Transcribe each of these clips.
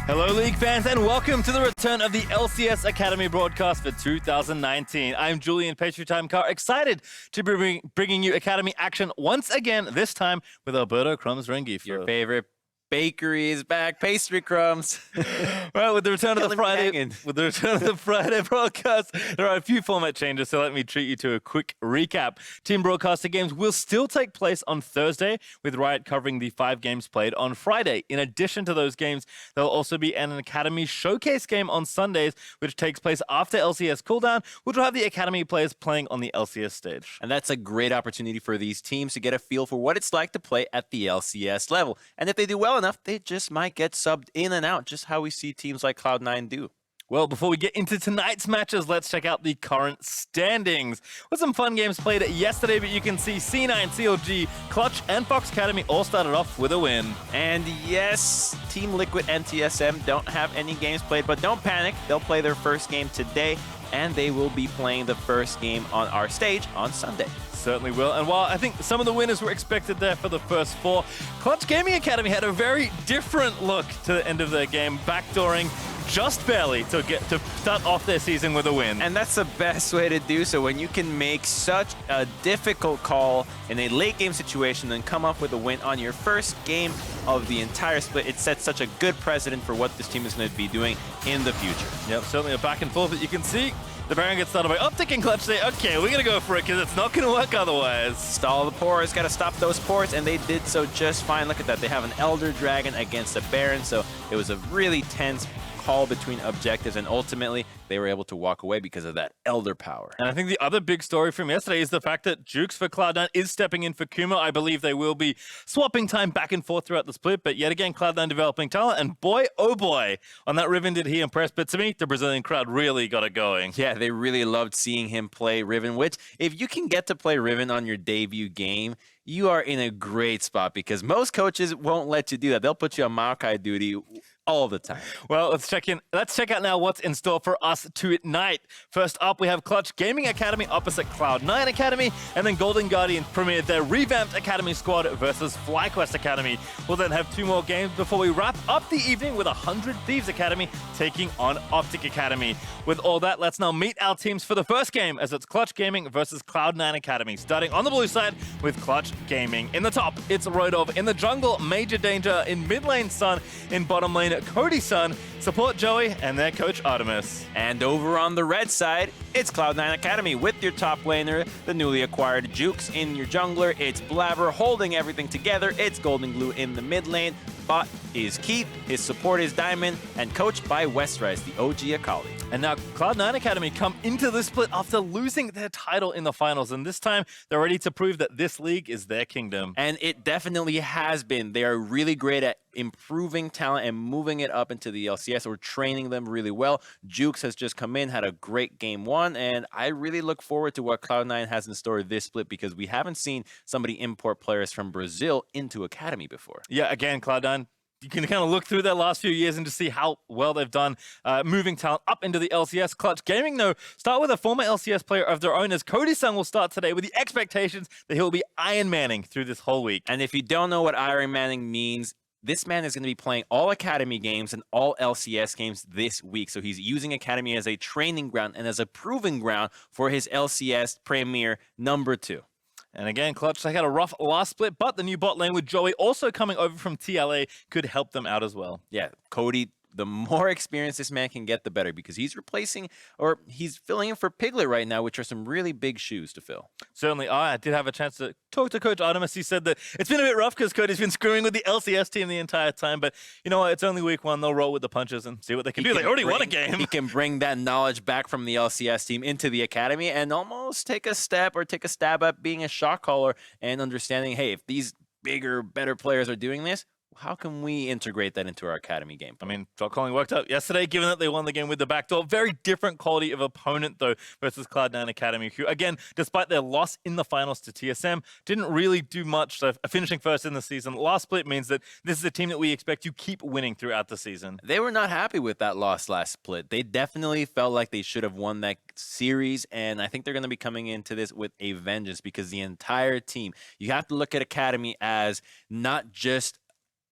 Hello, League fans, and welcome to the return of the LCS Academy broadcast for 2019. I'm Julian Patriotime-Carr, excited to be bringing you Academy action once again, this time with Alberto Crumbs Rengi. Your favorite bakery is back, pastry crumbs. Well, with the return of the Friday broadcast, there are a few format changes, so let me treat you to a quick recap. Team broadcaster games will still take place on Thursday, with Riot covering the 5 games played on Friday. In addition to those games, there'll also be an Academy showcase game on Sundays, which takes place after LCS cooldown, which will have the Academy players playing on the LCS stage. And that's a great opportunity for these teams to get a feel for what it's like to play at the LCS level. And if they do well enough, they just might get subbed in and out, just how we see teams like Cloud9 do. Well, before we get into tonight's matches, let's check out the current standings. With some fun games played yesterday, but you can see C9, CLG, Clutch, and Fox Academy all started off with a win. And yes, Team Liquid and TSM don't have any games played, but don't panic. They'll play their first game today, and they will be playing the first game on our stage on Sunday. Certainly will. And while I think some of the winners were expected there for the first 4, Clutch Gaming Academy had a very different look to the end of their game, backdooring just barely to start off their season with a win. And that's the best way to do so, when you can make such a difficult call in a late game situation and come up with a win on your first game of the entire split. It sets such a good precedent for what this team is going to be doing in the future. Yep, certainly a back and forth that you can see. The Baron gets started by Optic, and Clutch say, okay, we're going to go for it because it's not going to work otherwise. Stall the pores, got to stop those pores, and they did so just fine. Look at that. They have an Elder Dragon against a Baron, so it was a really tense call between objectives, and ultimately they were able to walk away because of that Elder power. And I think the other big story from yesterday is the fact that Jukes for Cloud9 is stepping in for Kuma. I believe they will be swapping time back and forth throughout the split, but yet again, Cloud9 developing talent, and boy, oh boy, on that Riven did he impress. But to me, the Brazilian crowd really got it going. Yeah, they really loved seeing him play Riven, which if you can get to play Riven on your debut game, you are in a great spot because most coaches won't let you do that. They'll put you on Maokai duty all the time. Well, let's check out now what's in store for us tonight. First up, we have Clutch Gaming Academy opposite Cloud9 Academy, and then Golden Guardian premiered their revamped Academy squad versus FlyQuest Academy. We'll then have 2 more games before we wrap up the evening with 100 Thieves Academy taking on Optic Academy. With all that, let's now meet our teams for the first game, as it's Clutch Gaming versus Cloud9 Academy. Starting on the blue side with Clutch Gaming. In the top, it's Rodov. In the jungle, Major Danger. In mid lane, Sun. In bottom lane, Cody Sun, support Joey, and their coach Artemis. And over on the red side, it's Cloud9 Academy with your top laner, the newly acquired Jukes. In your jungler, it's Blabber holding everything together. It's Golden Glue in the mid lane. Bot is Keith, his support is Diamond, and coached by Westrise, the OG Akali. And now Cloud9 Academy come into this split after losing their title in the finals, and this time they're ready to prove that this league is their kingdom. And it definitely has been. They are really great at improving talent and moving it up into the LCS, or training them really well. Jukes has just come in, had a great game 1, and I really look forward to what Cloud9 has in store this split, because we haven't seen somebody import players from Brazil into Academy before. Yeah, again, Cloud9, you can kind of look through their last few years and just see how well they've done moving talent up into the LCS. Clutch Gaming, though, start with a former LCS player of their own, as Cody Sun will start today with the expectations that he'll be Iron Manning through this whole week. And if you don't know what Iron Manning means, this man is going to be playing all Academy games and all LCS games this week. So he's using Academy as a training ground and as a proving ground for his LCS Premier number 2. And again, Clutch, they had a rough last split, but the new bot lane with Joey also coming over from TLA could help them out as well. Yeah, Cody, the more experience this man can get, the better, because he's replacing, or he's filling in for Piglet right now, which are some really big shoes to fill. Certainly, I did have a chance to talk to Coach Artemis. He said that it's been a bit rough because Cody's been screwing with the LCS team the entire time, but you know what? It's only week 1. They'll roll with the punches and see what they can do. They already won a game. He can bring that knowledge back from the LCS team into the Academy and almost take a stab at being a shot caller and understanding, hey, if these bigger, better players are doing this, how can we integrate that into our Academy game? I mean, shot calling worked out yesterday, given that they won the game with the backdoor. Very different quality of opponent, though, versus Cloud9 Academy, who, again, despite their loss in the finals to TSM, didn't really do much. So finishing first in the season, last split means that this is a team that we expect to keep winning throughout the season. They were not happy with that loss last split. They definitely felt like they should have won that series, and I think they're going to be coming into this with a vengeance, because the entire team, you have to look at Academy as not just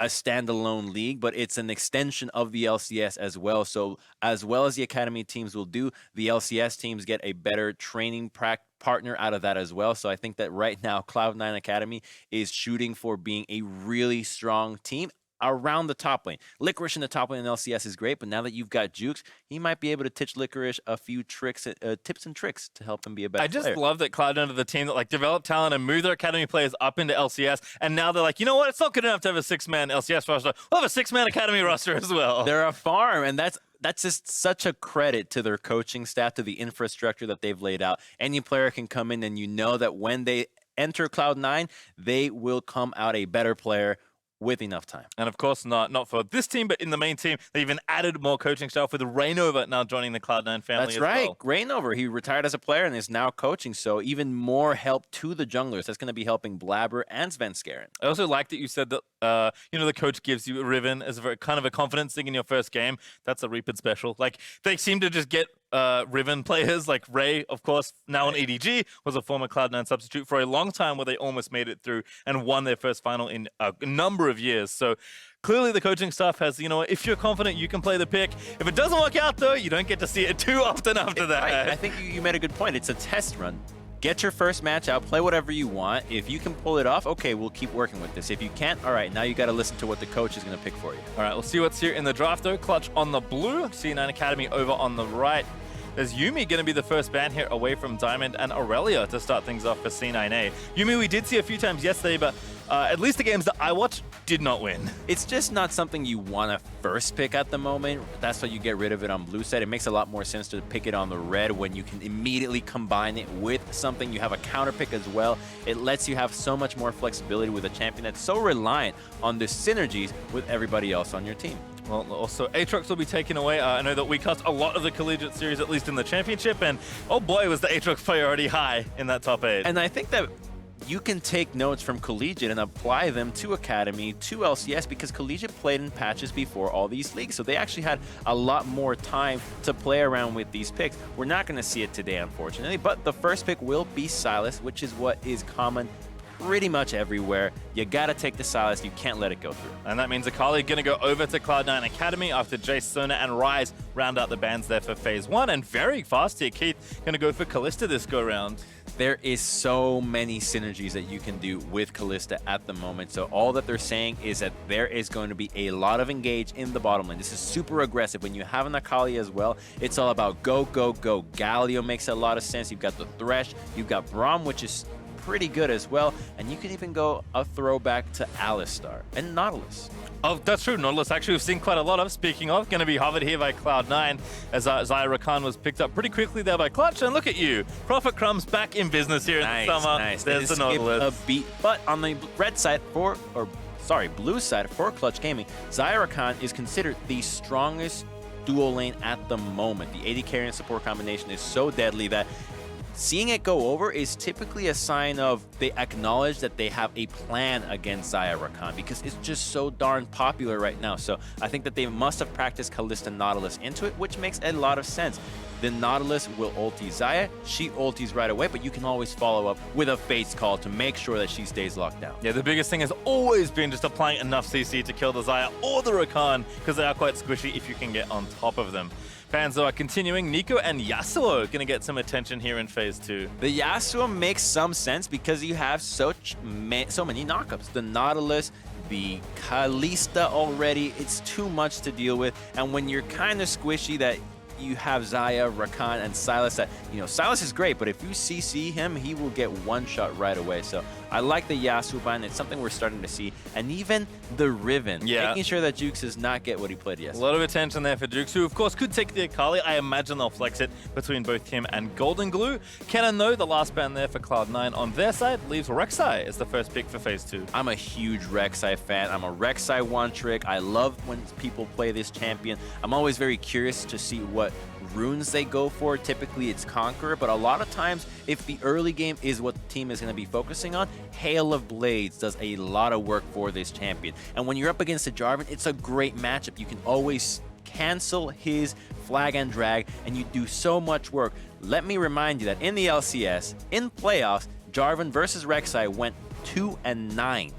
a standalone league, but it's an extension of the LCS as well. So as well as the academy teams will do, the LCS teams get a better training partner out of that as well. So I think that right now Cloud9 Academy is shooting for being a really strong team around the top lane. FLICKR in the top lane in LCS is great, but now that you've got Jukes, he might be able to teach FLICKR a few tricks, tips and tricks to help him be a better player. I just love that Cloud9 are the team that like develop talent and move their academy players up into LCS, and now they're like, you know what? It's not good enough to have a 6-man LCS roster. We'll have a 6-man academy roster as well. They're a farm, and that's just such a credit to their coaching staff, to the infrastructure that they've laid out. Any player can come in, and you know that when they enter Cloud9, they will come out a better player with enough time. And of course, not for this team, but in the main team, they even added more coaching staff with Rainover now joining the Cloud9 family. That's as right. well. Rainover, he retired as a player and is now coaching, so even more help to the junglers. That's going to be helping Blabber and Svenskeren. I also like that you said that the coach gives you Riven as a kind of a confidence thing in your first game. That's a Reaper special. Like, they seem to just get Riven players like Ray, of course, now on EDG, was a former Cloud9 substitute for a long time where they almost made it through and won their first final in a number of years. So clearly the coaching staff has, if you're confident, you can play the pick. If it doesn't work out, though, you don't get to see it too often after that. Right. I think you made a good point. It's a test run. Get your first match out, play whatever you want. If you can pull it off, okay, we'll keep working with this. If you can't, all right, now you got to listen to what the coach is going to pick for you. All right, we'll see what's here in the draft, though. Clutch on the blue, C9 Academy over on the right. There's Yuumi going to be the first ban here away from Diamond and Aurelia to start things off for C9A. Yuumi we did see a few times yesterday, but at least the games that I watched did not win. It's just not something you want to first pick at the moment. That's why you get rid of it on blue side. It makes a lot more sense to pick it on the red when you can immediately combine it with something. You have a counter pick as well. It lets you have so much more flexibility with a champion that's so reliant on the synergies with everybody else on your team. Well, also, Aatrox will be taken away. I know that we cast a lot of the collegiate series, at least in the championship, and oh boy, was the Aatrox priority high in that top 8. And I think that you can take notes from collegiate and apply them to academy, to LCS, because collegiate played in patches before all these leagues, so they actually had a lot more time to play around with these picks. We're not going to see it today, unfortunately, but the first pick will be Sylas, which is what is common pretty much everywhere. You gotta take the Sylas, you can't let it go through. And that means Akali gonna go over to Cloud9 Academy after Jace, Sona, and Ryze round out the bans there for phase 1. And very fast here, Keith gonna go for Kalista this go round. There is so many synergies that you can do with Kalista at the moment. So all that they're saying is that there is going to be a lot of engage in the bottom lane. This is super aggressive. When you have an Akali as well, it's all about go, go, go. Galio makes a lot of sense. You've got the Thresh, you've got Braum, which is pretty good as well, and you can even go a throwback to Alistar and Nautilus. Oh, that's true. Nautilus actually we've seen quite a lot of. Speaking of, going to be hovered here by Cloud9 as Xayah Rakan was picked up pretty quickly there by Clutch. And look at you, Prophet Crumbs back in business here in the summer. Nice. There's the Nautilus. A beat, but on the red side blue side for Clutch Gaming, Xayah Rakan is considered the strongest dual lane at the moment. The AD carry and support combination is so deadly that seeing it go over is typically a sign of they acknowledge that they have a plan against Xayah Rakan, because it's just so darn popular right now. So I think that they must have practiced Kalista Nautilus into it, which makes a lot of sense. The Nautilus will ulti Xayah, she ultis right away, but you can always follow up with a Fate's Call to make sure that she stays locked down. Yeah, the biggest thing has always been just applying enough CC to kill the Xayah or the Rakan, because they are quite squishy if you can get on top of them. Fans though are continuing. Nico and Yasuo gonna get some attention here in phase 2. The Yasuo makes some sense because you have so many knockups. The Nautilus, the Kalista already, it's too much to deal with. And when you're kind of squishy that you have Xayah, Rakan, and Sylas, that, Sylas is great, but if you CC him, he will get one shot right away. So I like the Yasuo ban. It's something we're starting to see. And even the Riven, making sure that Jukes does not get what he played yesterday. A lot of attention there for Jukes, who of course could take the Akali. I imagine they'll flex it between both him and Golden Glue. Kennen, though, the last ban there for Cloud9 on their side, leaves Rek'Sai as the first pick for phase 2. I'm a huge Rek'Sai fan. I'm a Rek'Sai one-trick. I love when people play this champion. I'm always very curious to see what runes they go for. Typically it's Conqueror, but a lot of times if the early game is what the team is going to be focusing on, Hail of Blades does a lot of work for this champion. And when you're up against a Jarvan, it's a great matchup. You can always cancel his flag and drag, and you do so much work. Let me remind you that in the LCS, in playoffs, Jarvan versus Rek'Sai went 2-9.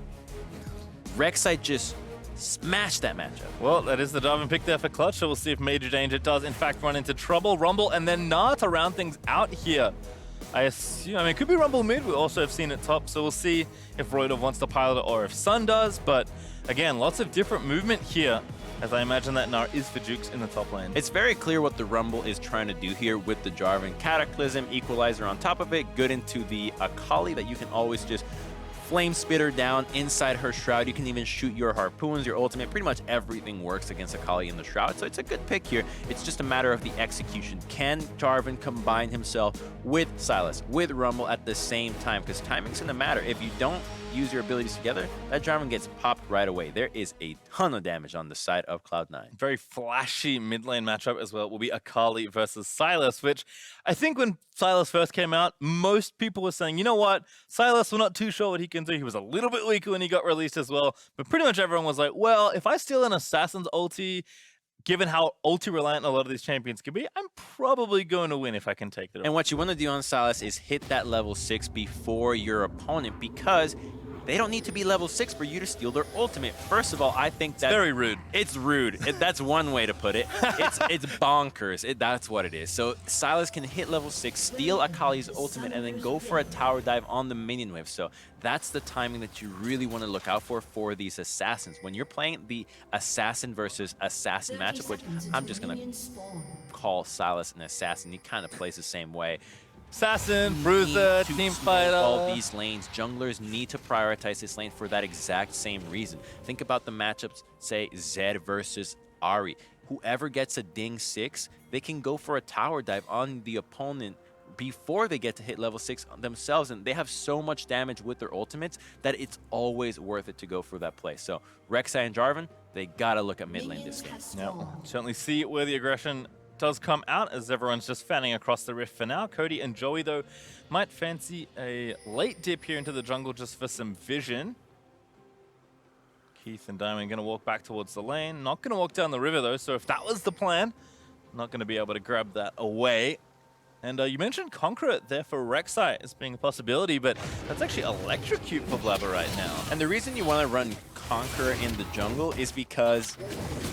Rek'Sai just smash that matchup. Well, that is the diving pick there for Clutch, so we'll see if Major Danger does in fact run into trouble. Rumble and then Nah to round things out here. I assume, I mean, it could be Rumble mid. We also have seen it top, so we'll see if Roidov wants to pilot it or if Sun does. But again, lots of different movement here, as I imagine that Nah is for Jukes in the top lane. It's very clear what the Rumble is trying to do here with the Jarvan. Cataclysm, Equalizer on top of it, good into the Akali that you can always just Flame Spitter down inside her Shroud. You can even shoot your Harpoons, your ultimate. Pretty much everything works against Akali in the Shroud, so it's a good pick here. It's just a matter of the execution. Can Jarvan combine himself with Sylas, with Rumble at the same time? Because timing's gonna matter. If you don't use your abilities together, that Jarvan gets popped right away. There is a ton of damage on the side of Cloud9. Very flashy mid lane matchup as well will be Akali versus Sylas, which I think when Sylas first came out, most people were saying, you know what, Sylas, we're not too sure what he can do. He was a little bit weaker when he got released as well, but pretty much everyone was like, well, if I steal an Assassin's ulti, given how ulti-reliant a lot of these champions can be, I'm probably going to win if I can take it. And what you want to do on Sylas is hit that level 6 before your opponent, because they don't need to be level 6 for you to steal their ultimate. First of all, I think that's very rude. It's rude. That's one way to put it. It's bonkers. That's what it is. So Sylas can hit level 6, steal Akali's ultimate, and then go for a tower dive on the minion wave. So that's the timing that you really want to look out for these assassins. When you're playing the assassin versus assassin matchup, which I'm just going to call Sylas an assassin. He kind of plays the same way. Assassin, Bruiser, team fighter. All these lanes, junglers need to prioritize this lane for that exact same reason. Think about the matchups, say Zed versus Ahri. Whoever gets a ding 6, they can go for a tower dive on the opponent before they get to hit level 6 themselves, and they have so much damage with their ultimates that it's always worth it to go for that play. So Rek'Sai and Jarvan, they gotta look at mid lane this game. Yep. Certainly see where the aggression does come out as everyone's just fanning across the rift for now. Cody and Joey, though, might fancy a late dip here into the jungle just for some vision. Keith and Diamond going to walk back towards the lane. Not going to walk down the river, though, so if that was the plan, not going to be able to grab that away. And you mentioned Conqueror there for Rek'Sai as being a possibility, but that's actually Electrocute for Blabber right now. And the reason you want to run Conqueror in the jungle is because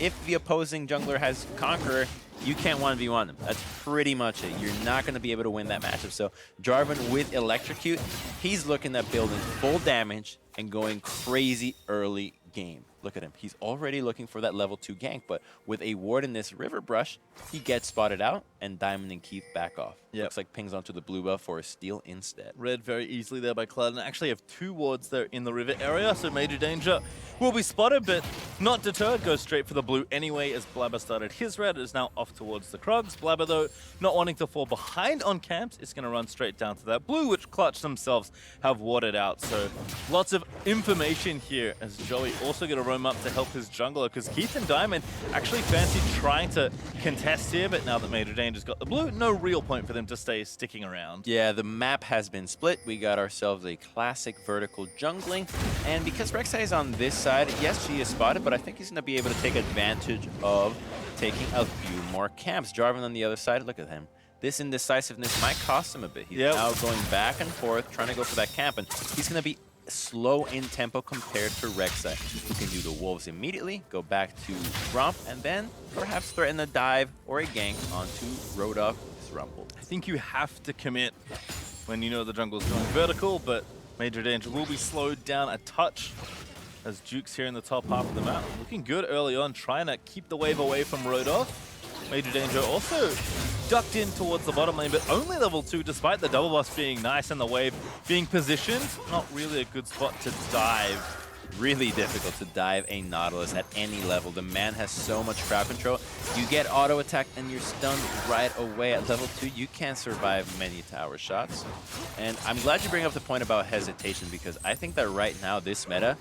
if the opposing jungler has Conqueror, you can't 1v1 them. That's pretty much it. You're not going to be able to win that matchup. So Jarvan with Electrocute, he's looking at building full damage and going crazy early game. Look at him. He's already looking for that level 2 gank, but with a ward in this river brush, he gets spotted out, and Diamond and Keith back off. Yep. Looks like pings onto the blue buff for a steal instead. Read very easily there by Cloud, and actually have 2 wards there in the river area, so Major Danger will be spotted, but not deterred. Goes straight for the blue anyway as Blabber started his red. Is now off towards the Krugs. Blabber, though, not wanting to fall behind on camps, is going to run straight down to that blue, which Clutch themselves have warded out. So lots of information here as Joey also going to roam up to help his jungler, because Keith and Diamond actually fancy trying to contest here, but now that Major Danger's got the blue, no real point for them to stay sticking around. Yeah, the map has been split. We got ourselves a classic vertical jungling, and because Rek'Sai is on this side, yes, she is spotted, but I think he's going to be able to take advantage of taking a few more camps. Jarvan on the other side, look at him. This indecisiveness might cost him a bit. He's now going back and forth, trying to go for that camp, and he's going to be slow in tempo compared to Rek'Sai, who can do the wolves immediately, go back to Romp, and then perhaps threaten a dive or a gank onto Roidov with Rumble. I think you have to commit when you know the jungle's going vertical, but Major Danger will be slowed down a touch as Duke's here in the top half of the map. Looking good early on, trying to keep the wave away from Roidov. Major Danger also ducked in towards the bottom lane, but only level 2 despite the double buff being nice and the wave being positioned. Not really a good spot to dive. Really difficult to dive a Nautilus at any level. The man has so much crowd control. You get auto attack and you're stunned right away. At level 2, you can't survive many tower shots. And I'm glad you bring up the point about hesitation, because I think that right now this meta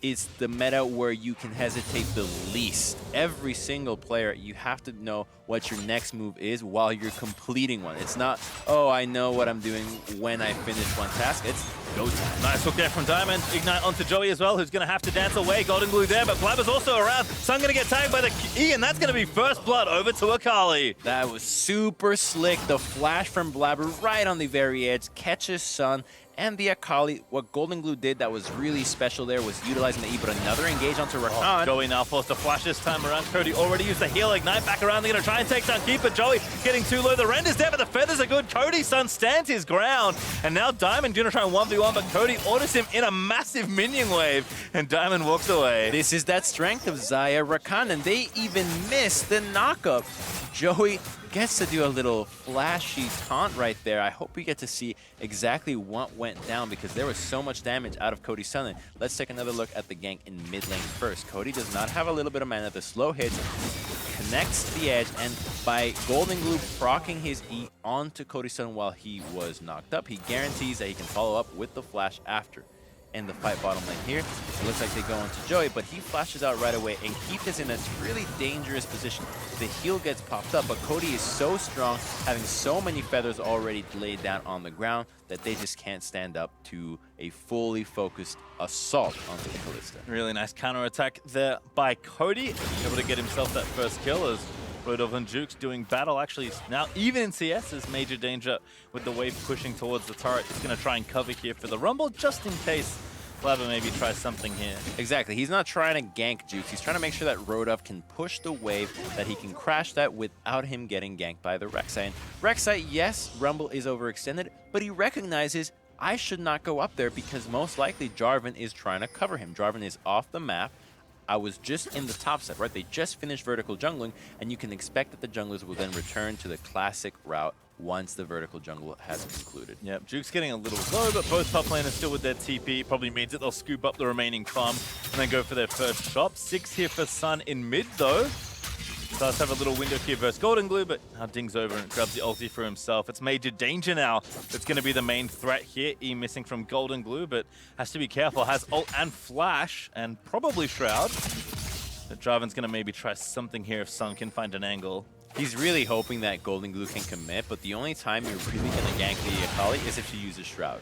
is the meta where you can hesitate the least. Every single player, you have to know what your next move is while you're completing one. It's not, oh, I know what I'm doing when I finish one task. It's go time. Nice hook there from Diamond. Ignite onto Joey as well, who's going to have to dance away. Golden Glue there, but Blabber's also around. Sun going to get tagged by the E, and that's going to be first blood over to Akali. That was super slick. The flash from Blabber right on the very edge, catches Sun, and the Akali. What Golden Glue did that was really special there was utilizing the E, but another engage onto Rakan. Joey now forced to flash this time around. Cody already used the heal, Ignite back around. They're going to try and take down Keeper. Joey getting too low. The Render's there, but the feathers are good. Cody's son stands his ground. And now Diamond going to try and 1v1, but Cody orders him in a massive minion wave, and Diamond walks away. This is that strength of Xayah Rakan, and they even miss the knockup. Joey gets to do a little flashy taunt right there. I hope we get to see exactly what went down because there was so much damage out of Cody's son. Let's take another look at the gank in mid lane first. Cody does not have a little bit of mana. The slow hits connects the edge, and by Golden Glue proccing his E onto Cody's son while he was knocked up, he guarantees that he can follow up with the flash after. And the fight bottom lane here, it looks like they go into Joey, but he flashes out right away and Keith is in a really dangerous position. The heal gets popped up, but Cody is so strong, having so many feathers already laid down on the ground that they just can't stand up to a fully focused assault onto the Kalista. Really nice counterattack there by Cody, able to get himself that first kill as Rodolph and Jukes doing battle. Actually, now even in CS is major danger with the wave pushing towards the turret. He's going to try and cover here for the Rumble just in case Blabber maybe tries something here. Exactly. He's not trying to gank Jukes. He's trying to make sure that Rodolph can push the wave, that he can crash that without him getting ganked by the Rek'Sai. And Rek'Sai, yes, Rumble is overextended, but he recognizes I should not go up there because most likely Jarvan is trying to cover him. Jarvan is off the map. I was just in the top set, right? They just finished vertical jungling, and you can expect that the junglers will then return to the classic route once the vertical jungle has concluded. Yep, Duke's getting a little low, but both top laners still with their TP. Probably means that they'll scoop up the remaining farm and then go for their first chop. 6 here for Sun in mid, though. Does have a little window here versus Golden Glue, but now dings over and grabs the ulti for himself. It's major danger now. That's going to be the main threat here. E missing from Golden Glue, but has to be careful. Has ult and flash, and probably Shroud. But Jarvan's going to maybe try something here if Sun can find an angle. He's really hoping that Golden Glue can commit, but the only time you're really going to gank the Akali is if she uses Shroud.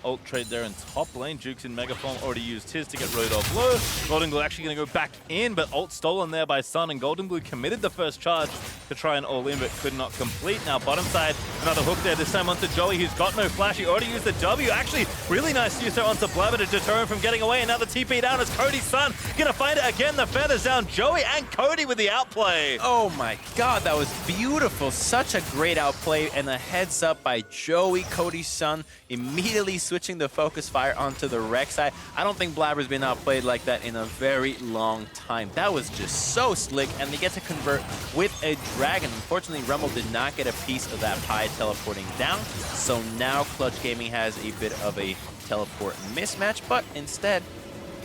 Ult trade there in top lane. Jukes in Megaform already used his to get Rodolph low. Golden Glue actually going to go back in, but ult stolen there by Sun, and Golden Glue committed the first charge to try and all in, but could not complete. Now bottom side, another hook there, this time onto Joey, who's got no flash. He already used the W. Actually, really nice use there onto Blabber to deter him from getting away. Another TP down as Cody's son going to find it again. The feathers down. Joey and Cody with the outplay. Oh my god, that was beautiful. Such a great outplay, and a heads up by Joey, Cody's son, immediately switching the focus fire onto the Rek'Sai. I don't think Blabber's been outplayed like that in a very long time. That was just so slick, and they get to convert with a dragon. Unfortunately, Rumble did not get a piece of that pie teleporting down, so now Clutch Gaming has a bit of a teleport mismatch, but instead,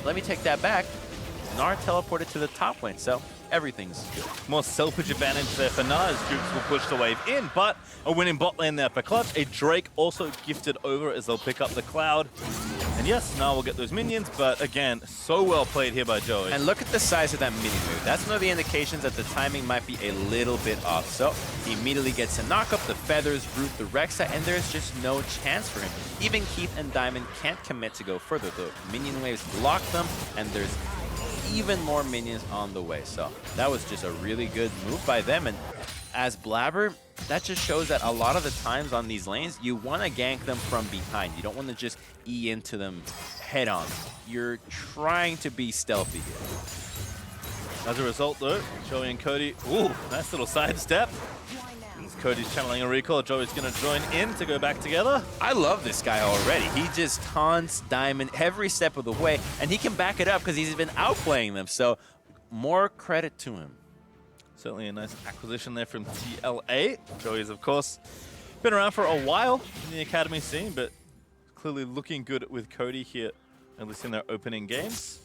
let me take that back. Gnar teleported to the top lane, so everything's good. More selfish advantage there for Naz. Jukes will push the wave in, but a winning bot lane there for Clutch. A Drake also gifted over as they'll pick up the Cloud. And yes, now we'll get those minions, but again, so well played here by Joey. And look at the size of that minion move. That's one of the indications that the timing might be a little bit off. So he immediately gets a knock up, the feathers root the Rek'Sai, and there's just no chance for him. Even Keith and Diamond can't commit to go further. The minion waves block them, and there's even more minions on the way. So that was just a really good move by them. And as Blabber, that just shows that a lot of the times on these lanes, you want to gank them from behind. You don't want to just E into them head on. You're trying to be stealthy here. As a result, though, Joey and Cody, ooh, nice little sidestep. Cody's channeling a recall. Joey's going to join in to go back together. I love this guy already. He just taunts Diamond every step of the way, and he can back it up because he's been outplaying them. So more credit to him. Certainly a nice acquisition there from TLA. Joey's, of course, been around for a while in the academy scene, but clearly looking good with Cody here, at least in their opening games.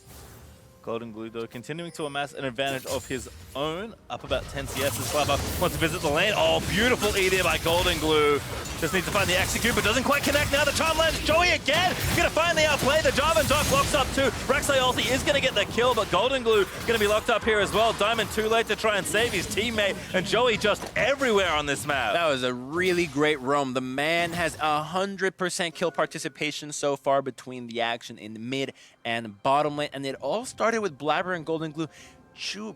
Golden Glue, though, continuing to amass an advantage of his own. Up about 10 CS as Flabber wants to visit the lane. Oh, beautiful E there by Golden Glue. Just needs to find the execute, but doesn't quite connect. Now the charm lands. Joey again. Gonna find the outplay. The Jarvan Doc locks up too. Rek'Sai ulti is gonna get the kill, but Golden Glue gonna be locked up here as well. Diamond too late to try and save his teammate, and Joey just everywhere on this map. That was a really great roam. The man has 100% kill participation so far between the action in mid and bottom lane, and it all started with Blabber and Golden Glue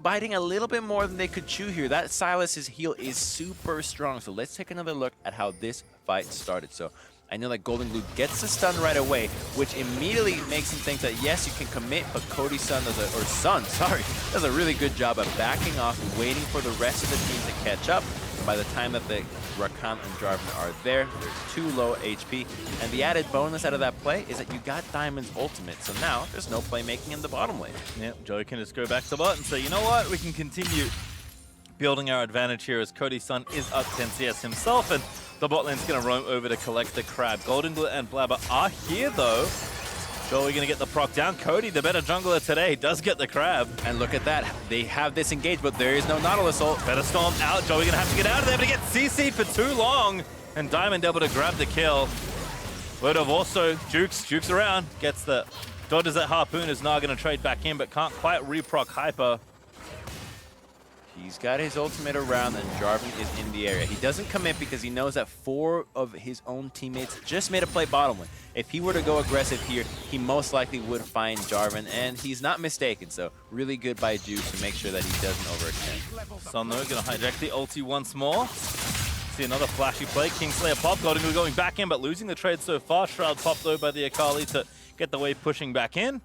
biting a little bit more than they could chew here. That Silas's heal is super strong. So let's take another look at how this fight started. So I know that Golden Glue gets the stun right away, which immediately makes him think that yes, you can commit, but Cody's Sun does a really good job of backing off and waiting for the rest of the team to catch up. And by the time that the Rakan and Jarvan are there, they're too low HP. And the added bonus out of that play is that you got Diamond's ultimate, so now there's no playmaking in the bottom lane. Yep, Joey can just go back to bot and say, you know what, we can continue building our advantage here as Cody's Sun is up 10 CS himself, and the bot lane's going to roam over to collect the crab. Golden Glue and Blabber are here, though. Joey going to get the proc down. Cody, the better jungler today, does get the crab. And look at that. They have this engaged, but there is no Nautilus ult. Better storm out. Joey going to have to get out of there, but he gets CC'd for too long. And Diamond able to grab the kill. Word of also, Jukes around. Gets the... Dodges that Harpoon, is now going to trade back in, but can't quite reproc Hyper. He's got his ultimate around, and Jarvan is in the area. He doesn't commit because he knows that 4 of his own teammates just made a play bottom lane. If he were to go aggressive here, he most likely would find Jarvan, and he's not mistaken. So really good by Juice to make sure that he doesn't overextend. Sun though, going to hijack the ulti once more. See another flashy play. Kingslayer pop, Golden Glue going back in, but losing the trade so far. Shroud popped though by the Akali to get the wave pushing back in.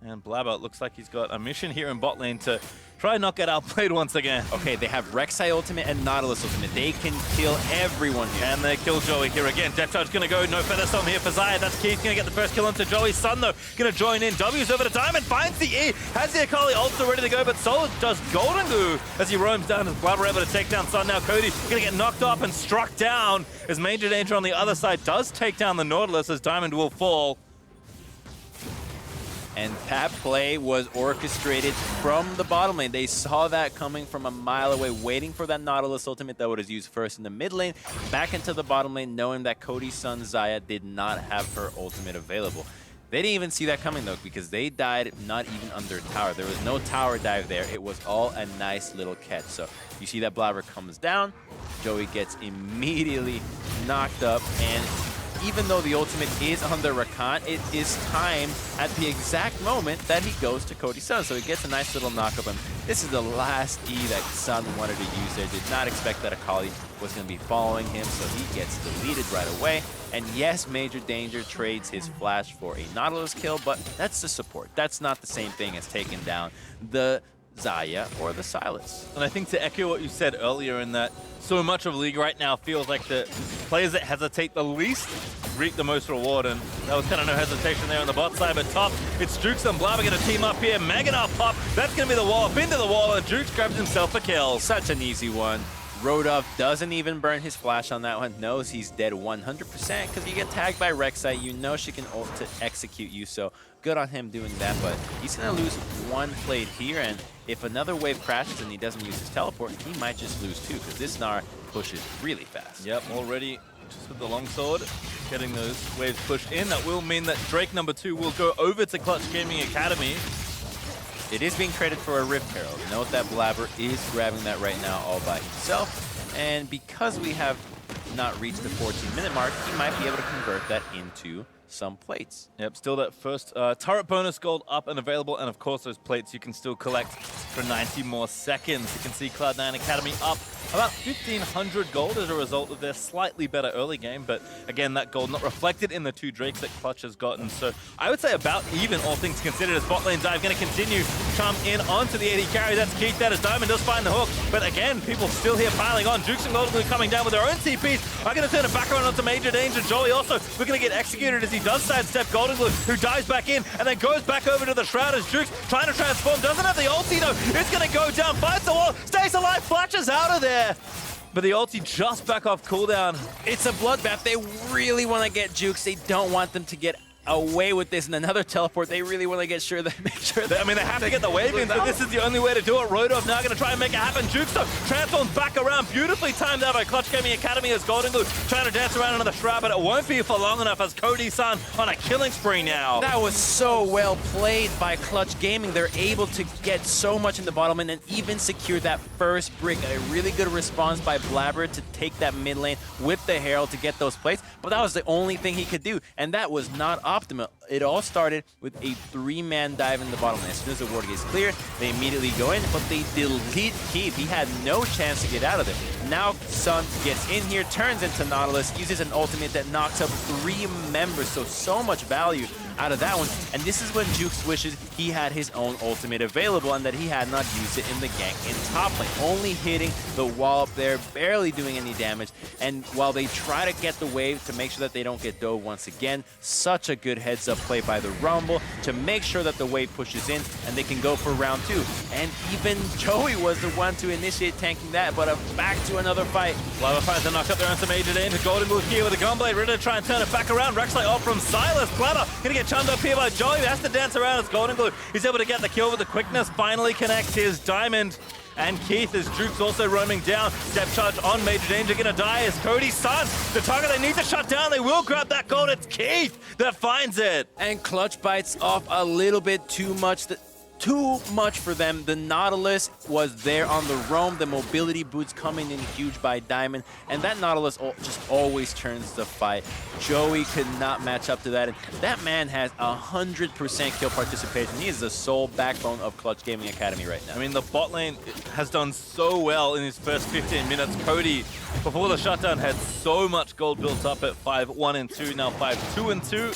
And Blabber, it looks like he's got a mission here in bot lane to try and not get outplayed once again. Okay, they have Rek'Sai ultimate and Nautilus ultimate. They can kill everyone here. And they kill Joey here again. Death Charge going to go. No Feather Storm here for Xayah. That's Keith going to get the first kill onto Joey. Sun, though, going to join in. W's over to Diamond. Finds the E. Has the Akali also ready to go, but so does Golden Glue as he roams down. As Blabber able to take down Sun. Now Cody going to get knocked off and struck down as Major Danger on the other side does take down the Nautilus as Diamond will fall. And that play was orchestrated from the bottom lane. They saw that coming from a mile away, waiting for that Nautilus ultimate that was used first in the mid lane, back into the bottom lane, knowing that Cody's son Xayah did not have her ultimate available. They didn't even see that coming, though, because they died not even under tower. There was no tower dive there. It was all a nice little catch. So you see that Blabber comes down. Joey gets immediately knocked up, and even though the ultimate is on the Rakan, it is timed at the exact moment that he goes to Cody's Sun. So he gets a nice little knockup, and this is the last E that Sun wanted to use there. Did not expect that Akali was going to be following him, so he gets deleted right away. And yes, Major Danger trades his flash for a Nautilus kill, but that's the support. That's not the same thing as taking down the Xayah or the Sylas. And I think to echo what you said earlier in that so much of League right now feels like the players that hesitate the least reap the most reward, and that was kind of no hesitation there on the bot side. But top, it's Jukes and Blabber going to team up here. Maganaut pop, that's going to be the wall, into the wall, and Jukes grabs himself a kill. Such an easy one. Rodolph doesn't even burn his flash on that one, knows he's dead 100% because you get tagged by Rek'Sai, you know she can ult to execute you, so good on him doing that, but he's going to lose one plate here, and if another wave crashes and he doesn't use his teleport, he might just lose too, because this Gnar pushes really fast. Yep, already just with the longsword, getting those waves pushed in. That will mean that Drake #2 will go over to Clutch Gaming Academy. It is being traded for a Rift Herald. Note that Blabber is grabbing that right now all by himself. And because we have not reached the 14-minute mark, he might be able to convert that into some plates. Yep, still that first turret bonus gold up and available. And of course, those plates you can still collect for 90 more seconds. You can see Cloud9 Academy up about 1,500 gold as a result of their slightly better early game. But again, that gold not reflected in the 2 Drakes that Clutch has gotten. So I would say about even, all things considered, as bot lane dive going to continue to come in onto the AD carry. That's Keith that as Diamond does find the hook. But again, people still here piling on. Jukes and Golden Glue coming down with their own TPs. Are going to turn it back around onto Major Danger. Joey also looking to get executed as he does sidestep Golden Glue, who dives back in and then goes back over to the Shroud as Jukes trying to transform. Doesn't have the ulti though. It's going to go down, finds the wall, stays alive, flashes out of there. But the ulti just back off cooldown. It's a bloodbath. They really want to get Jukes. They don't want them to get away with this, and another teleport. They really want to make sure that I mean, they have to get the wave in, but this is the only way to do it. Rodolph now going to try and make it happen. Jukes though transforms back around, beautifully timed out by Clutch Gaming Academy as Golden Glue trying to dance around another Shroud, but it won't be for long enough as Cody's son on a killing spree now. That was so well played by Clutch Gaming. They're able to get so much in the bottom lane and even secure that first brick. A really good response by Blabber to take that mid lane with the Herald to get those plates, but that was the only thing he could do, and that was not optimal. It all started with a 3-man dive in the bottom lane. As soon as the ward gets clear, they immediately go in, but they delete Keith. He had no chance to get out of there. Now Sun gets in here, turns into Nautilus, uses an ultimate that knocks up 3 members, so much value out of that one. And this is when Jukes wishes he had his own ultimate available and that he had not used it in the gank in top lane. Only hitting the wall up there, barely doing any damage. And while they try to get the wave to make sure that they don't get dove once again, such a good heads-up play by the Rumble to make sure that the wave pushes in and they can go for round 2. And even Joey was the one to initiate tanking that, but back to another fight. Blabber finds a knock up there onto Major Danger. Golden Glue here with a gunblade, ready to try and turn it back around. Rek'Sai off from Silas. Blabber gonna get chummed up here by Joey. He has to dance around as Golden Glue. He's able to get the kill with the quickness, finally connects his diamond. And Keith, as Jukes also roaming down. Step charge on Major Danger, gonna die as Cody's son. The target they need to shut down, they will grab that gold. It's Keith that finds it. And Clutch bites off a little bit too much. Too much for them. The Nautilus was there on the roam. The mobility boots coming in huge by Diamond. And that Nautilus just always turns the fight. Joey could not match up to that. And that man has 100% kill participation. He is the sole backbone of Clutch Gaming Academy right now. I mean, the bot lane has done so well in his first 15 minutes. Cody, before the shutdown, had so much gold built up at 5-1 and 2, now 5-2 and 2.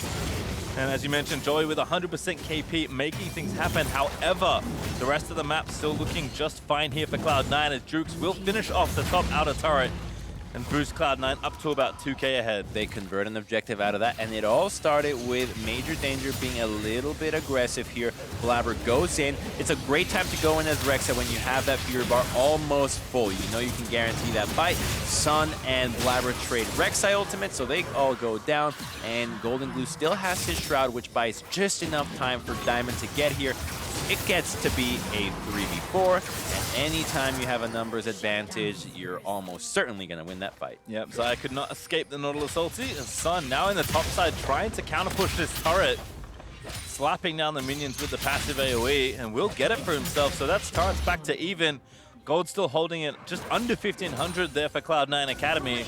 And as you mentioned, Joey with 100% KP making things happen. However, the rest of the map still looking just fine here for Cloud9 as Jukes will finish off the top outer turret and boost Cloud9 up to about 2k ahead. They convert an objective out of that, and it all started with Major Danger being a little bit aggressive here. Blabber goes in. It's a great time to go in as Rexa when you have that Fury bar almost full. You know you can guarantee that fight. Sun and Blabber trade Rek'Sai ultimate, so they all go down, and Golden Glue still has his Shroud, which buys just enough time for Diamond to get here. It gets to be a 3v4, and anytime you have a numbers advantage, you're almost certainly going to win that fight. Yep, so I could not escape the Nautilus ulti. And Sun now in the top side trying to counter-push this turret, slapping down the minions with the passive AoE, and will get it for himself. So that's turrets back to even. Gold still holding it just under 1,500 there for Cloud9 Academy.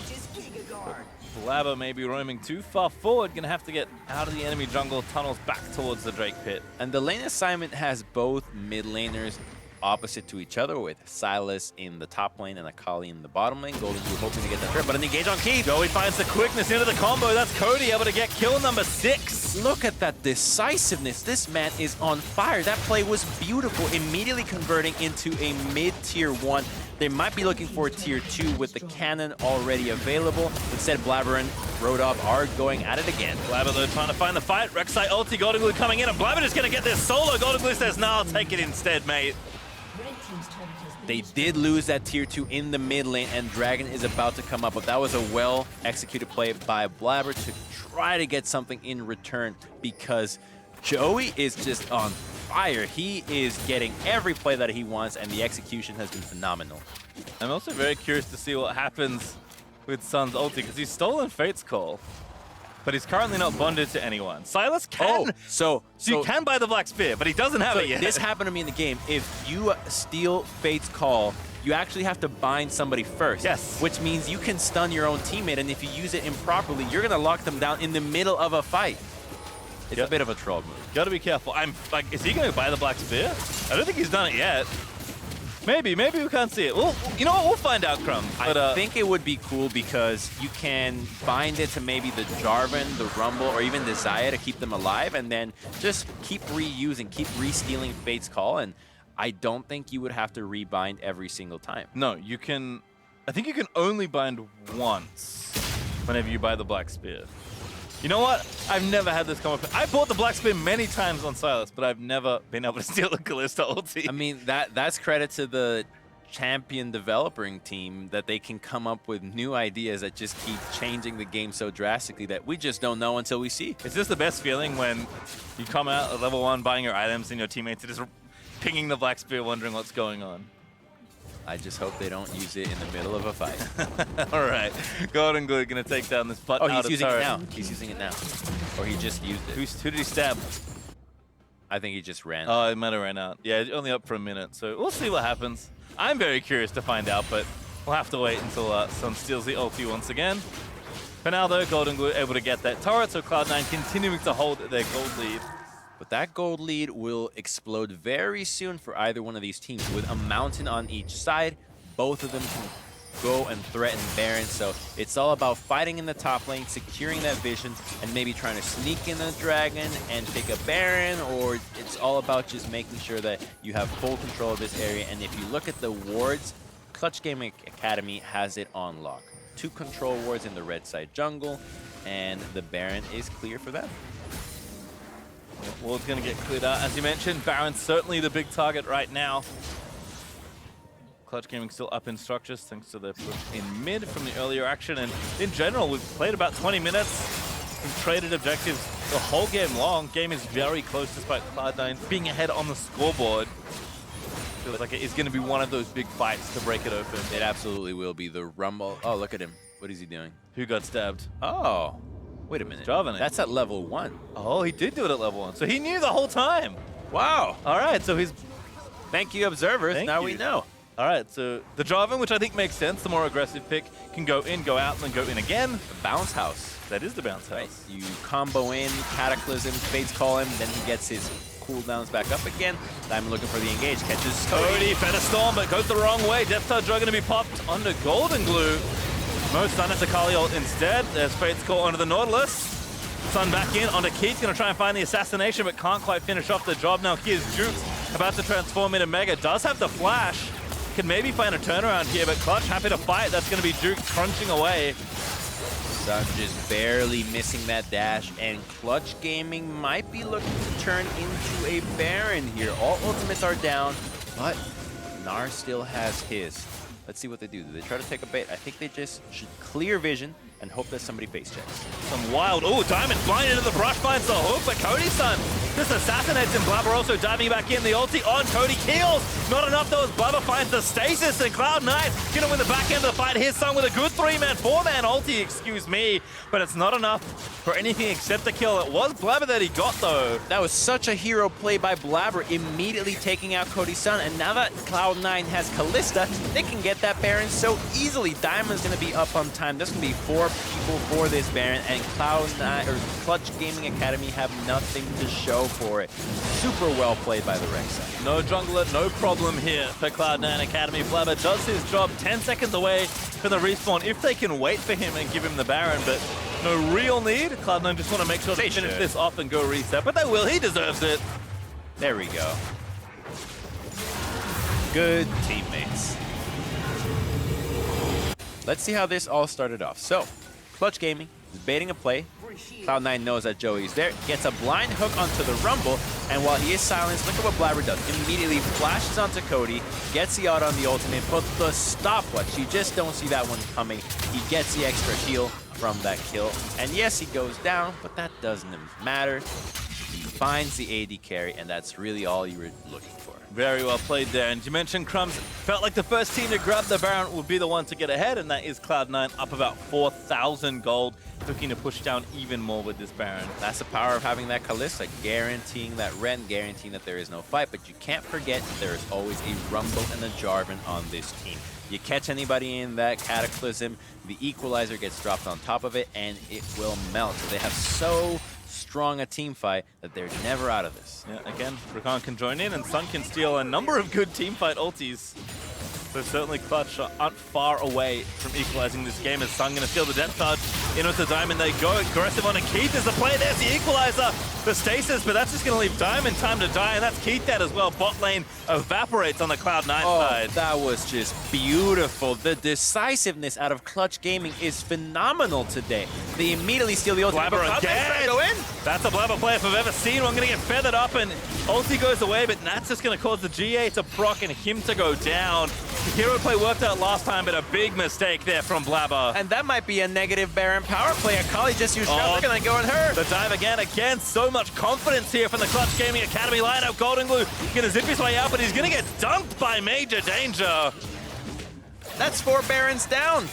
Blabber may be roaming too far forward, gonna have to get out of the enemy jungle, tunnels back towards the Drake pit. And the lane assignment has both mid laners opposite to each other, with Silas in the top lane and Akali in the bottom lane. Golden Glue hoping to get that trip, but an engage on Keith. Joey finds the quickness into the combo. That's Cody able to get kill number 6. Look at that decisiveness. This man is on fire. That play was beautiful, immediately converting into a mid-tier 1. They might be looking for a tier 2 with the cannon already available. Instead, Blabber and Rodov are going at it again. Blabber though trying to find the fight. Rek'Sai ulti, Golden Glue coming in, and Blabber just gonna get this solo. Golden Glue says, "No, I'll take it instead, mate." They did lose that tier 2 in the mid lane, and Dragon is about to come up, but that was a well-executed play by Blabber to try to get something in return, because Joey is just on fire. He is getting every play that he wants, and the execution has been phenomenal. I'm also very curious to see what happens with Sun's ulti, because he's stolen Fate's Call, but he's currently not bonded to anyone. Silas can. So you can buy the Black Spear, but he doesn't have it yet. This happened to me in the game. If you steal Fate's Call, you actually have to bind somebody first. Yes. Which means you can stun your own teammate, and if you use it improperly, you're going to lock them down in the middle of a fight. It's a bit of a troll move. Gotta be careful. I'm like, is he gonna buy the Black Spear? I don't think he's done it yet. Maybe we can't see it. Well, you know what? We'll find out, Crumb. But, I think it would be cool because you can bind it to maybe the Jarvan, the Rumble, or even the Xayah to keep them alive, and then just keep reusing, keep re-stealing Fate's Call, and I don't think you would have to rebind every single time. No, you can. I think you can only bind once whenever you buy the Black Spear. You know what? I've never had this come up. I bought the Black Spear many times on Silas, but I've never been able to steal the Kalista ulti. I mean, that's credit to the champion developing team that they can come up with new ideas that just keep changing the game so drastically that we just don't know until we see. Is this the best feeling when you come out at level 1 buying your items and your teammates are just pinging the Black Spear wondering what's going on? I just hope they don't use it in the middle of a fight. All right, Golden Glue gonna take down this button. Oh, he's using it now. He's using it now. Or he just used it. Who did he stab? I think he just ran. Oh, he might have ran out. Yeah, only up for a minute, so we'll see what happens. I'm very curious to find out, but we'll have to wait until Sun steals the ulti once again. For now, though, Golden Glue able to get that turret, so Cloud9 continuing to hold their gold lead. But that gold lead will explode very soon for either one of these teams. With a mountain on each side, both of them can go and threaten Baron. So it's all about fighting in the top lane, securing that vision, and maybe trying to sneak in a dragon and take a Baron, or it's all about just making sure that you have full control of this area. And if you look at the wards, Clutch Gaming Academy has it on lock. 2 control wards in the red side jungle, and the Baron is clear for them. Ward's going to get cleared out. As you mentioned, Baron's certainly the big target right now. Clutch Gaming still up in structures thanks to the push in mid from the earlier action. And in general, we've played about 20 minutes and traded objectives the whole game long. Game is very close despite Cloud9 being ahead on the scoreboard. Feels like it is going to be one of those big fights to break it open. It absolutely will be the rumble. Oh, look at him. What is he doing? Who got stabbed? Oh, wait a minute. Jarvan. That's at level 1. Oh, he did do it at level 1. So he knew the whole time. Wow. All right, so he's... Thank you, observers. Now we know. All right, so the Jarvan, which I think makes sense, the more aggressive pick, can go in, go out, and then go in again. The bounce house. That is the bounce house. Right. You combo in, Cataclysm, Fates call him, then he gets his cooldowns back up again. Diamond looking for the engage, catches Cody, Feather Storm, but goes the wrong way. Death Touch Drug going to be popped onto Golden Glue. Most stun at the Kali ult instead. There's Fates call onto the Nautilus. Sun back in onto Keith, going to try and find the assassination, but can't quite finish off the job. Now here's Jukes, about to transform into Mega. Does have the flash. Can maybe find a turnaround here, but Clutch happy to fight. That's going to be Jukes crunching away. Sun just barely missing that dash, and Clutch Gaming might be looking to turn into a Baron here. All ultimates are down, but Gnar still has his. Let's see what they do. Do they try to take a bait? I think they just should clear vision and hope that somebody face checks. Some wild... Oh, Diamond flying into the brush, finds the hook, but Cody's son just assassinates him. Blabber also diving back in. The ulti on Cody kills. Not enough though as Blabber finds the stasis, and Cloud9 gonna win the back end of the fight. His son with a good 3-man, 4-man ulti, excuse me. But it's not enough for anything except the kill. It was Blabber that he got though. That was such a hero play by Blabber, immediately taking out Cody's son. And now that Cloud9 has Kalista, they can get that Baron so easily. Diamond's gonna be up on time. There's gonna be 4 people for this Baron, and Cloud9 or Clutch Gaming Academy have nothing to show for it. Super well played by the Rek'Sai. No jungler, no problem here for Cloud9 Academy. Blabber does his job 10 seconds away from the respawn if they can wait for him and give him the Baron, but no real need. Cloud9 just want to make sure they finish this off and go reset, but they will. He deserves it. There we go. Good teammates. Let's see how this all started off. So, Clutch Gaming is baiting a play. Cloud9 knows that Joey's there, gets a blind hook onto the Rumble, and while he is silenced, look at what Blabber does. Immediately flashes onto Cody, gets the out on the ultimate, but the stopwatch, you just don't see that one coming. He gets the extra heal from that kill, and yes, he goes down, but that doesn't matter. He finds the AD carry, and that's really all you were looking for. Very well played there. And you mentioned Crumbs felt like the first team to grab the Baron would be the one to get ahead, and that is Cloud9 up about 4,000 gold, looking to push down even more with this Baron. That's the power of having that Kalista, guaranteeing that rent, guaranteeing that there is no fight, but you can't forget there is always a Rumble and a Jarvan on this team. You catch anybody in that Cataclysm, the Equalizer gets dropped on top of it, and it will melt. So they have so strong a team fight that they're never out of this. Yeah, again, Rakan can join in, and Sun can steal a number of good team fight ultis. So certainly Clutch aren't far away from equalizing this game, as Sun going to steal the Death Touch. In with the Diamond they go. Aggressive on a Keith. There's the play. There's the equalizer. The stasis, but that's just going to leave Diamond time to die, and that's Keith dead as well. Bot lane evaporates on the Cloud9 side. That was just beautiful. The decisiveness out of Clutch Gaming is phenomenal today. They immediately steal the ultimate. Blabber again. Go in. That's a Blabber play if I've ever seen one. Going to get feathered up, and ulti goes away, but that's just going to cause the GA to proc and him to go down. The hero play worked out last time, but a big mistake there from Blabber. And that might be a negative Baron power play. Akali just used They're going to go on her. The dive again. So much confidence here from the Clutch Gaming Academy lineup. Golden Glue going to zip his way out, but he's going to get dunked by Major Danger. That's 4 Barons down.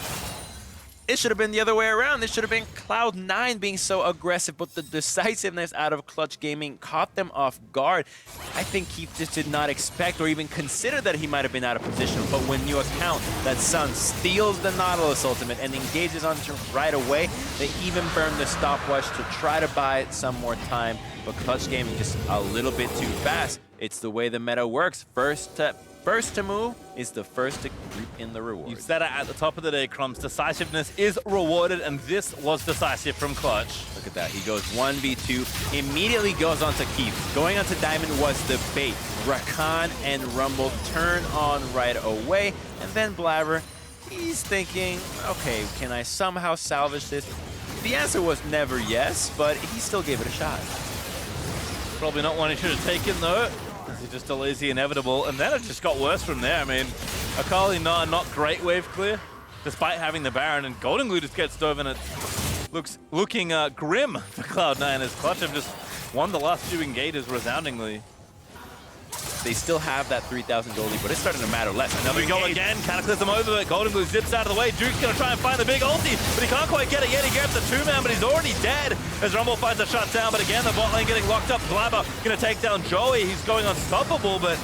It should have been the other way around. It should have been Cloud9 being so aggressive, but the decisiveness out of Clutch Gaming caught them off guard. I think Keith just did not expect or even consider that he might have been out of position, but when you account that Sun steals the Nautilus ultimate and engages onto right away, they even burn the stopwatch to try to buy some more time, but Clutch Gaming just a little bit too fast. It's the way the meta works. First to move is the first to reap in the reward. You said it at the top of the day, Crumbs. Decisiveness is rewarded, and this was decisive from Clutch. Look at that. He goes 1v2, immediately goes on to Keith. Going on to Diamond was the bait. Rakan and Rumble turn on right away, and then Blabber, he's thinking, okay, can I somehow salvage this? The answer was never yes, but he still gave it a shot. Probably not one he should have taken, though. He just delays the inevitable, and then it just got worse from there. I mean, Akali not great wave clear, despite having the Baron, and Golden Glue just gets dove, and it looking grim for Cloud9 as Clutch have just won the last few engages resoundingly. They still have that 3,000 goldie, but it's starting to matter less. There we go again, Cataclysm over, but Golden Glue zips out of the way. Duke's gonna try and find the big ulti, but he can't quite get it yet. He grabs the 2-man, but he's already dead as Rumble finds a shutdown. But again, the bot lane getting locked up. Blabber gonna take down Joey. He's going unstoppable, but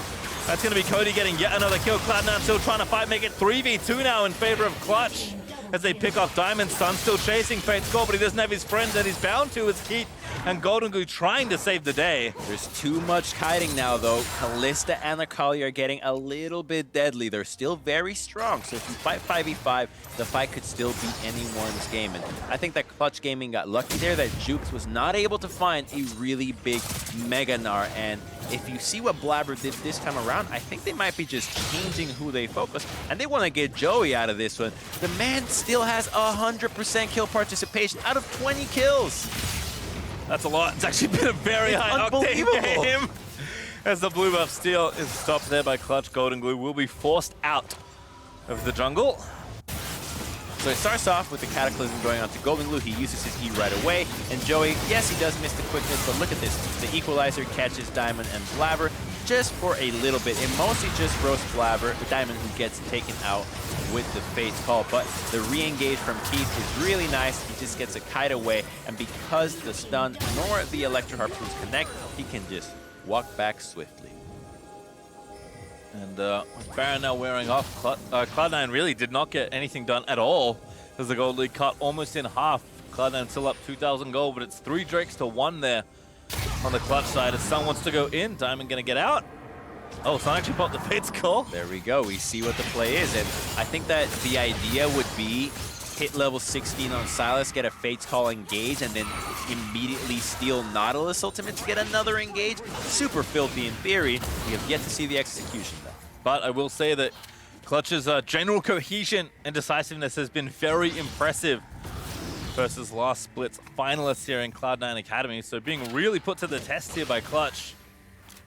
that's gonna be Cody getting yet another kill. Cloud9 still trying to fight, make it 3v2 now in favor of Clutch as they pick off Diamond. Sun still chasing Fate's Call, but he doesn't have his friends, and he's bound to as Keith and Golden Glue trying to save the day. There's too much kiting now, though. Kalista and Akali are getting a little bit deadly. They're still very strong, so if you fight 5v5, the fight could still beat anyone in this game. And I think that Clutch Gaming got lucky there that Jukes was not able to find a really big Mega Gnar. And if you see what Blabber did this time around, I think they might be just changing who they focus, and they want to get Joey out of this one. The man still has 100% kill participation out of 20 kills. That's a lot. It's actually been a very high octane game. As the blue buff steal is stopped there by Clutch, Golden Glue will be forced out of the jungle. So it starts off with the Cataclysm going on to Golden Glue. He uses his E right away. And Joey, yes, he does miss the quickness, but look at this. The Equalizer catches Diamond and Blabber just for a little bit. It mostly just roasts Blabber, Diamond, who gets taken out with the Fate's Call. But the re-engage from Keith is really nice. He just gets a kite away. And because the stun nor the Electro Harpoons connect, he can just walk back swiftly. And with Baron now wearing off, Cloud9 really did not get anything done at all as the gold lead cut almost in half. Cloud9 still up 2,000 gold, but it's 3 Drakes to 1 there on the Clutch side as Sun wants to go in. Diamond gonna get out. Oh, Sun actually popped the Fate's Call. There we go. We see what the play is. And I think that the idea would be hit level 16 on Sylas, get a Fate's Call engage, and then immediately steal Nautilus ultimate to get another engage. Super filthy in theory. We have yet to see the execution, though. But I will say that Clutch's general cohesion and decisiveness has been very impressive versus last split's finalists here in Cloud9 Academy. So being really put to the test here by Clutch.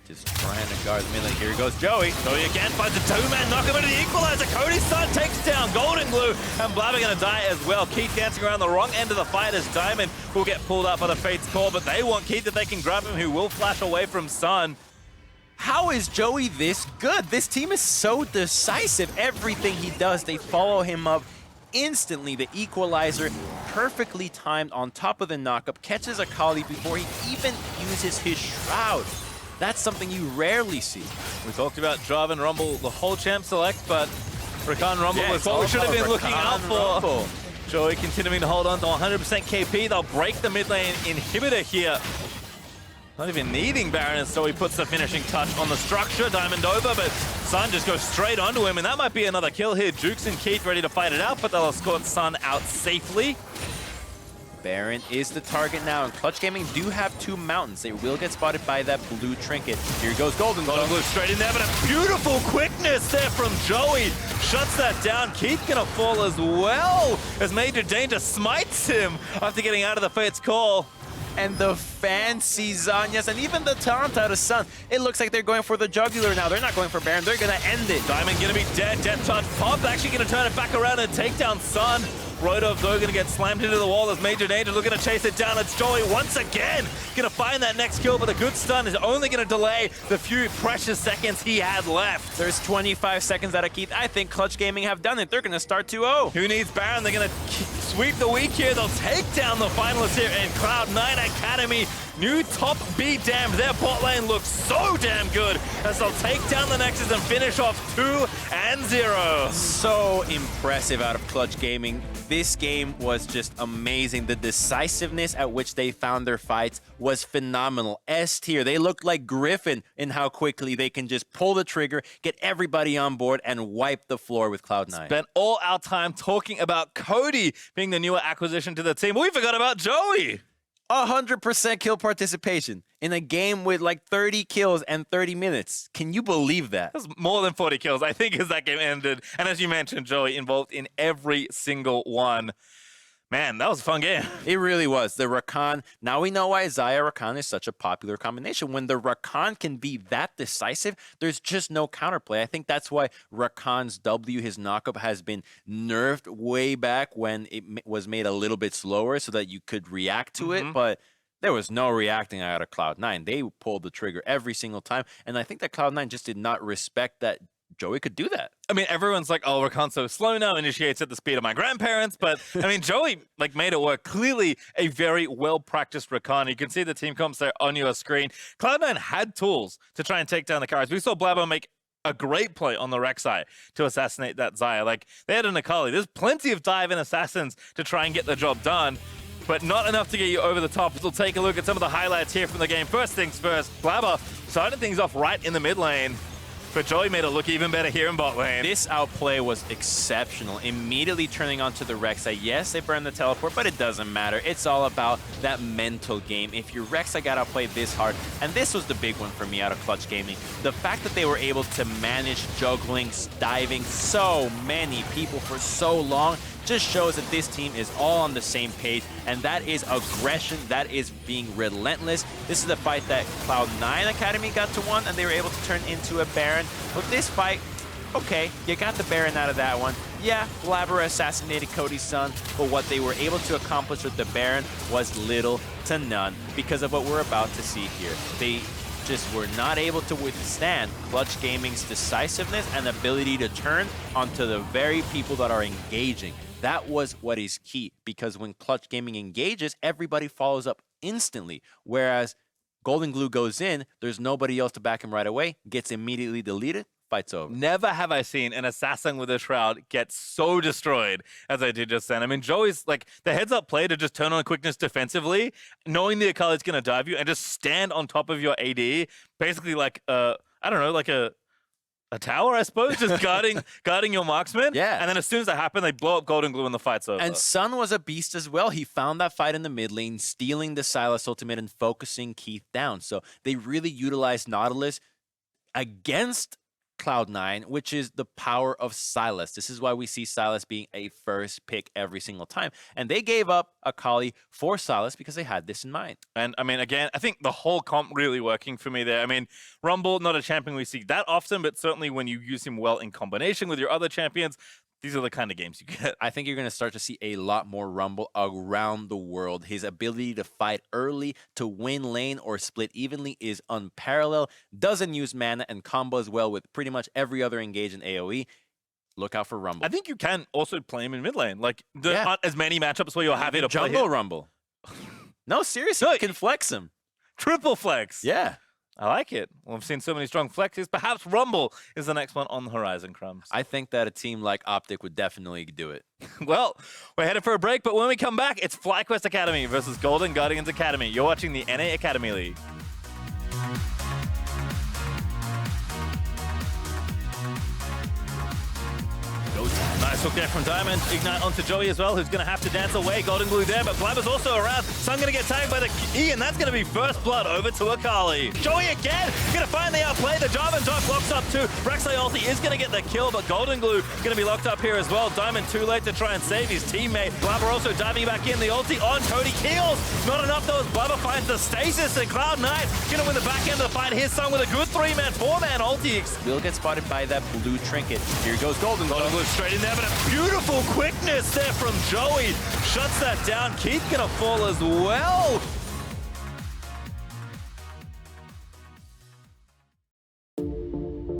Just trying to guard the mid lane. Here goes Joey. Joey again finds a 2-man, knock him into the Equalizer. Cody's son takes down Golden Glue, and Blabber gonna die as well. Keith dancing around the wrong end of the fight as Diamond will get pulled up by the Fate's Call, but they want Keith if they can grab him, who will flash away from Sun. How is Joey this good? This team is so decisive. Everything he does, they follow him up instantly. The Equalizer, perfectly timed on top of the knockup, catches Akali before he even uses his Shroud. That's something you rarely see. We talked about Jarvan Rumble, the whole champ select, but Rakan Rumble was what we should have been looking out for. Joey continuing to hold on to 100% KP. They'll break the mid lane inhibitor here. Not even needing Baron, so he puts the finishing touch on the structure. Diamond over, but Sun just goes straight onto him, and that might be another kill here. Jukes and Keith ready to fight it out, but they'll escort Sun out safely. Baron is the target now, and Clutch Gaming do have 2 mountains. They will get spotted by that blue trinket. Here goes Golden Glue straight in there, but a beautiful quickness there from Joey. Shuts that down. Keith gonna fall as well as Major Danger smites him after getting out of the Fate's Call. And the fancy Zanyas, and even the taunt out of Sun. It looks like they're going for the jugular now. They're not going for Baron. They're gonna end it. Diamond gonna be dead. Death Touch Pop actually gonna turn it back around and take down Sun. Rodov, though, gonna get slammed into the wall as Major Danger looking to chase it down. It's Joey once again gonna find that next kill, but the good stun is only gonna delay the few precious seconds he had left. There's 25 seconds out of Keith. I think Clutch Gaming have done it. They're gonna start 2-0. Who needs Baron? They're gonna sweep the week here. They'll take down the finalists here in Cloud9 Academy. New top B damned. Their bot lane looks so damn good as they'll take down the Nexus and finish off 2-0. So impressive out of Clutch Gaming. This game was just amazing. The decisiveness at which they found their fights was phenomenal. S tier. They looked like Griffin in how quickly they can just pull the trigger, get everybody on board, and wipe the floor with Cloud9. Spent all our time talking about Cody being the newer acquisition to the team. We forgot about Joey. 100% kill participation in a game with like 30 kills and 30 minutes. Can you believe that? That's more than 40 kills, I think, as that game ended. And as you mentioned, Joey involved in every single one. Man, that was a fun game. It really was. The Rakan, now we know why Xayah Rakan is such a popular combination. When the Rakan can be that decisive, there's just no counterplay. I think that's why Rakan's W, his knockup, has been nerfed way back when it was made a little bit slower so that you could react to it. But there was no reacting out of Cloud9. They pulled the trigger every single time. And I think that Cloud9 just did not respect that Joey could do that. I mean, everyone's like, oh, Rakan's so slow now, initiates at the speed of my grandparents. But, I mean, Joey, like, made it work. Clearly a very well-practiced Rakan. You can see the team comps there on your screen. Cloud9 had tools to try and take down the carries. We saw Blabber make a great play on the Rek'Sai to assassinate that Xayah. Like, they had an Akali. There's plenty of dive-in assassins to try and get the job done, but not enough to get you over the top. We'll take a look at some of the highlights here from the game. First things first, Blabber started things off right in the mid lane. But Joey made it look even better here in bot lane. This outplay was exceptional. Immediately turning onto the Rek'Sai. Yes, they burned the teleport, but it doesn't matter. It's all about that mental game. If your Rek'Sai got outplayed this hard, and this was the big one for me out of Clutch Gaming, the fact that they were able to manage juggling, diving so many people for so long just shows that this team is all on the same page, and that is aggression, that is being relentless. This is the fight that Cloud9 Academy got to win, and they were able to turn into a Baron. With this fight, okay, you got the Baron out of that one. Yeah, Blabber assassinated Cody's son, but what they were able to accomplish with the Baron was little to none because of what we're about to see here. They just were not able to withstand Clutch Gaming's decisiveness and ability to turn onto the very people that are engaging. That was what is key, because when Clutch Gaming engages, everybody follows up instantly, whereas Golden Glue goes in, there's nobody else to back him right away, gets immediately deleted, fight's over. Never have I seen an assassin with a shroud get so destroyed as I did just then. I mean, Joey's like the heads up play to just turn on quickness defensively, knowing the Akali's going to dive you and just stand on top of your AD, basically like, I don't know, like a tower, I suppose, just guarding your marksman. Yeah. And then as soon as that happened, they blow up Golden Glue and the fight's over. And Sun was a beast as well. He found that fight in the mid lane, stealing the Sylas ultimate and focusing Keith down. So they really utilized Nautilus against Cloud9, which is the power of Sylas. This is why we see Sylas being a first pick every single time. And they gave up Akali for Sylas because they had this in mind. And I mean, again, I think the whole comp really working for me there. I mean, Rumble, not a champion we see that often, but certainly when you use him well in combination with your other champions, these are the kind of games you get. I think you're going to start to see a lot more Rumble around the world. His ability to fight early, to win lane, or split evenly is unparalleled. Doesn't use mana and combos well with pretty much every other engage in AoE. Look out for Rumble. I think you can also play him in mid lane. Like, there aren't as many matchups where you'll have it to play Jungle Rumble. No, seriously, you can flex him. Triple flex. Yeah. I like it. Well, I've seen so many strong flexes. Perhaps Rumble is the next one on the horizon, Crumbs. I think that a team like Optic would definitely do it. Well, we're headed for a break, but when we come back, it's FlyQuest Academy versus Golden Guardians Academy. You're watching the NA Academy League. Nice hook there from Diamond. Ignite onto Joey as well, who's going to have to dance away. Golden Glue there, but Blabber's also around. Sun going to get tagged by the E, and that's going to be first blood over to Akali. Joey again, going to finally outplay. The Jarvan Doc locks up too. Rek'Sai ulti is going to get the kill, but Golden Glue going to be locked up here as well. Diamond too late to try and save his teammate. Blabber also diving back in. The ulti on Cody kills. Not enough though as Blabber finds the stasis, and Cloud9 going to win the back end of the fight. Here's Sun with a good 3-man, 4-man ulti. Will get spotted by that blue trinket. Here goes Golden Glue. Golden Glue straight in there, but a beautiful quickness there from Joey. Shuts that down. Keith gonna fall as well.